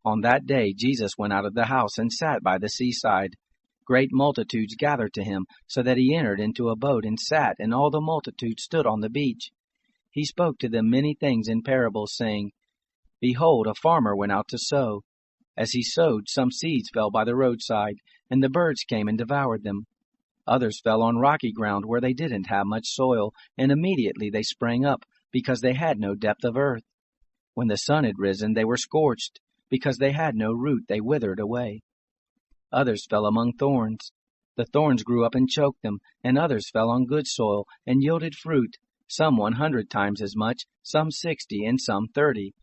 On that day Jesus went out of the house and sat by the seaside. Great multitudes gathered to him, so that he entered into a boat and sat, and all the multitude stood on the beach. He spoke to them many things in parables, saying, Behold, a farmer went out to sow. As he sowed, some seeds fell by the roadside, and the birds came and devoured them. Others fell on rocky ground where they didn't have much soil, and immediately they sprang up, because they had no depth of earth. When the sun had risen, they were scorched. Because they had no root, they withered away. Others fell among thorns. The thorns grew up and choked them, and others fell on good soil, and yielded fruit, some 100 times as much, some 60, and some 30.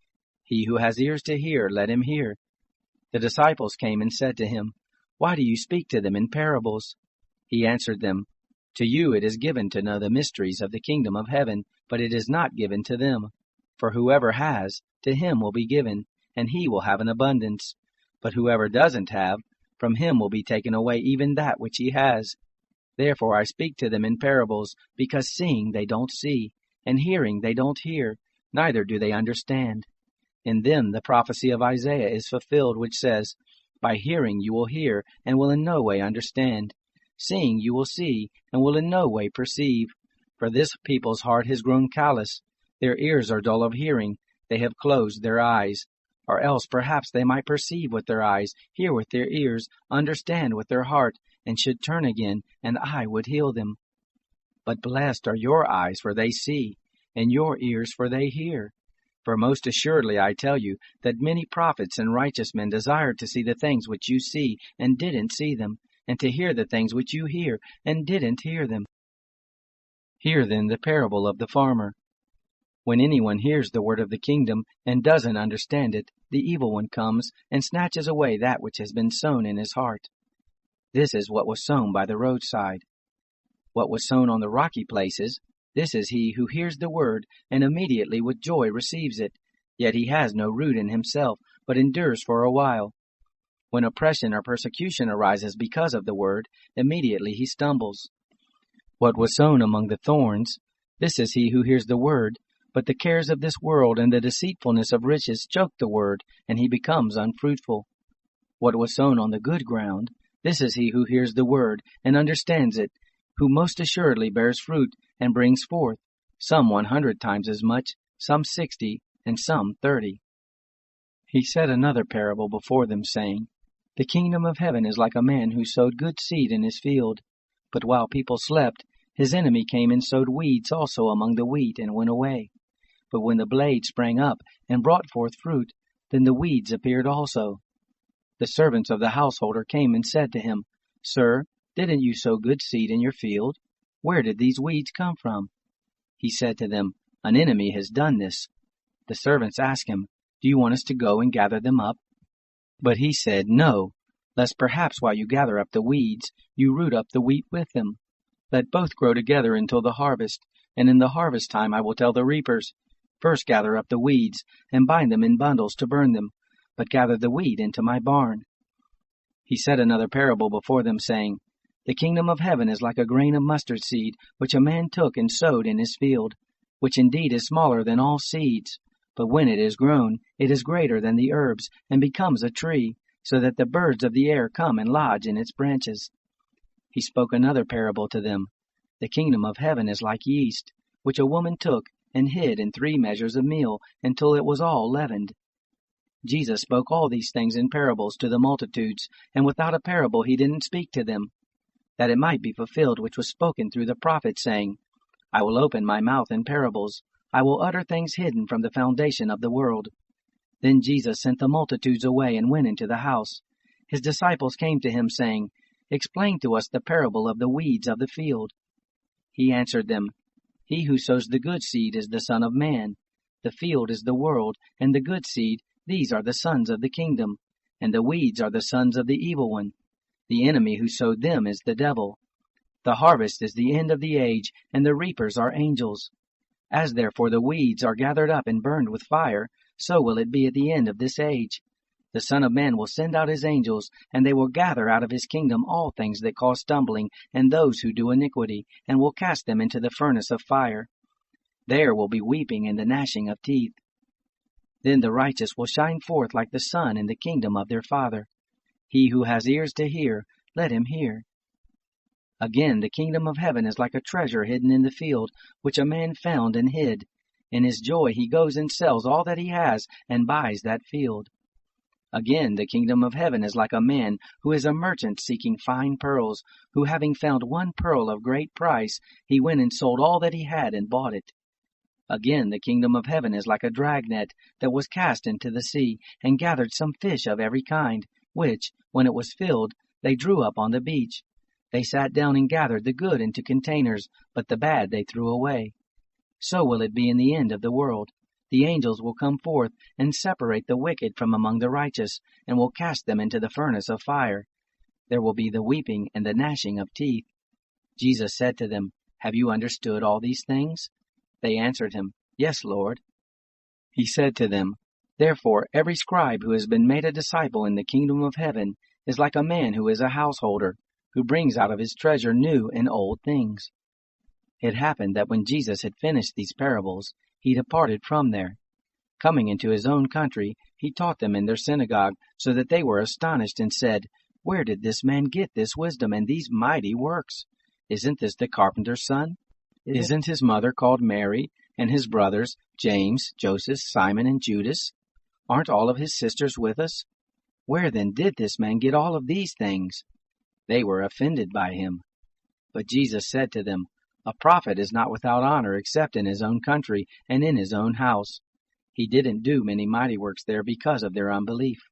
He who has ears to hear, let him hear. The disciples came and said to him, Why do you speak to them in parables? He answered them, To you it is given to know the mysteries of the kingdom of heaven, but it is not given to them. For whoever has, to him will be given, and he will have an abundance. But whoever doesn't have, from him will be taken away even that which he has. Therefore I speak to them in parables, because seeing they don't see, and hearing they don't hear, neither do they understand. In them the prophecy of Isaiah is fulfilled, which says, By hearing you will hear, and will in no way understand. Seeing you will see, and will in no way perceive. For this people's heart has grown callous. Their ears are dull of hearing, they have closed their eyes. Or else perhaps they might perceive with their eyes, hear with their ears, understand with their heart, and should turn again, and I would heal them. But blessed are your eyes, for they see, and your ears, for they hear. For most assuredly I tell you, that many prophets and righteous men desired to see the things which you see, and didn't see them, and to hear the things which you hear, and didn't hear them. Hear then the parable of the farmer. When anyone hears the word of the kingdom, and doesn't understand it, the evil one comes, and snatches away that which has been sown in his heart. This is what was sown by the roadside. What was sown on the rocky places, this is he who hears the word, and immediately with joy receives it, yet he has no root in himself, but endures for a while. When oppression or persecution arises because of the word, immediately he stumbles. What was sown among the thorns, this is he who hears the word, but the cares of this world and the deceitfulness of riches choke the word, and he becomes unfruitful. What was sown on the good ground, this is he who hears the word, and understands it, who most assuredly bears fruit, and brings forth, some 100 times as much, some 60, and some 30. He said another parable before them, saying, The kingdom of heaven is like a man who sowed good seed in his field. But while people slept, his enemy came and sowed weeds also among the wheat, and went away. But when the blade sprang up and brought forth fruit, then the weeds appeared also. The servants of the householder came and said to him, Sir, didn't you sow good seed in your field? Where did these weeds come from? He said to them, An enemy has done this. The servants asked him, Do you want us to go and gather them up? But he said, No, lest perhaps while you gather up the weeds, you root up the wheat with them. Let both grow together until the harvest, and in the harvest time I will tell the reapers, First gather up the weeds, and bind them in bundles to burn them, but gather the wheat into my barn. He said another parable before them, saying, The kingdom of heaven is like a grain of mustard seed, which a man took and sowed in his field, which indeed is smaller than all seeds. But when it is grown, it is greater than the herbs, and becomes a tree, so that the birds of the air come and lodge in its branches. He spoke another parable to them. The kingdom of heaven is like yeast, which a woman took and hid in 3 measures of meal, until it was all leavened. Jesus spoke all these things in parables to the multitudes, and without a parable he didn't speak to them, that it might be fulfilled which was spoken through the prophet, saying, I will open my mouth in parables, I will utter things hidden from the foundation of the world. Then Jesus sent the multitudes away and went into the house. His disciples came to him, saying, Explain to us the parable of the weeds of the field. He answered them, He who sows the good seed is the Son of Man. The field is the world, and the good seed, these are the sons of the kingdom, and the weeds are the sons of the evil one. The enemy who sowed them is the devil. The harvest is the end of the age, and the reapers are angels. As therefore the weeds are gathered up and burned with fire, so will it be at the end of this age. The Son of Man will send out his angels, and they will gather out of his kingdom all things that cause stumbling, and those who do iniquity, and will cast them into the furnace of fire. There will be weeping and the gnashing of teeth. Then the righteous will shine forth like the sun in the kingdom of their Father. He who has ears to hear, let him hear. Again, the kingdom of heaven is like a treasure hidden in the field, which a man found and hid. In his joy he goes and sells all that he has and buys that field. Again, the kingdom of heaven is like a man who is a merchant seeking fine pearls, who having found one pearl of great price, he went and sold all that he had and bought it. Again, the kingdom of heaven is like a dragnet that was cast into the sea, and gathered some fish of every kind, which, when it was filled, they drew up on the beach. They sat down and gathered the good into containers, but the bad they threw away. So will it be in the end of the world. The angels will come forth and separate the wicked from among the righteous, and will cast them into the furnace of fire. There will be the weeping and the gnashing of teeth. Jesus said to them, Have you understood all these things? They answered him, Yes, Lord. He said to them, Therefore every scribe who has been made a disciple in the kingdom of heaven is like a man who is a householder, who brings out of his treasure new and old things. It happened that when Jesus had finished these parables, he departed from there. Coming into his own country, he taught them in their synagogue, so that they were astonished and said, Where did this man get this wisdom and these mighty works? Isn't this the carpenter's son? Isn't his mother called Mary, and his brothers, James, Joseph, Simon, and Judas? Aren't all of his sisters with us? Where then did this man get all of these things? They were offended by him. But Jesus said to them, A prophet is not without honor except in his own country and in his own house. He didn't do many mighty works there because of their unbelief.